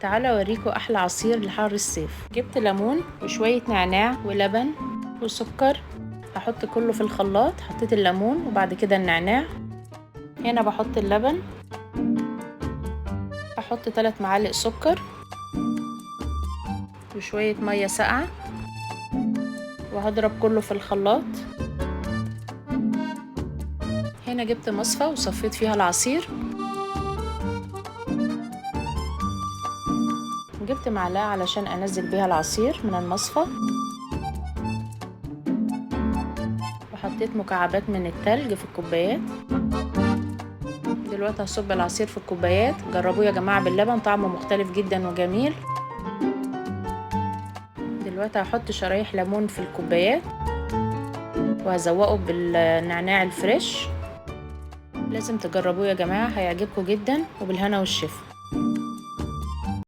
تعالوا اوريكم احلى عصير لحر الصيف. جبت ليمون وشوية نعناع ولبن وسكر. هحط كله في الخلاط. حطيت الليمون وبعد كده النعناع. هنا بحط اللبن. هحط 3 معالق سكر وشوية مية ساقعة وهضرب كله في الخلاط. هنا جبت مصفى وصفيت فيها العصير. جبت معلقة علشان انزل بيها العصير من المصفى، وحطيت مكعبات من التلج في الكوبايات. دلوقتي هصب العصير في الكوبايات. جربوه يا جماعة باللبن، طعمه مختلف جدا وجميل. دلوقتي هحط شرايح ليمون في الكوبايات وهزوقه بالنعناع الفريش. لازم تجربوه يا جماعة، هيعجبكم جدا، وبالهنا والشفا.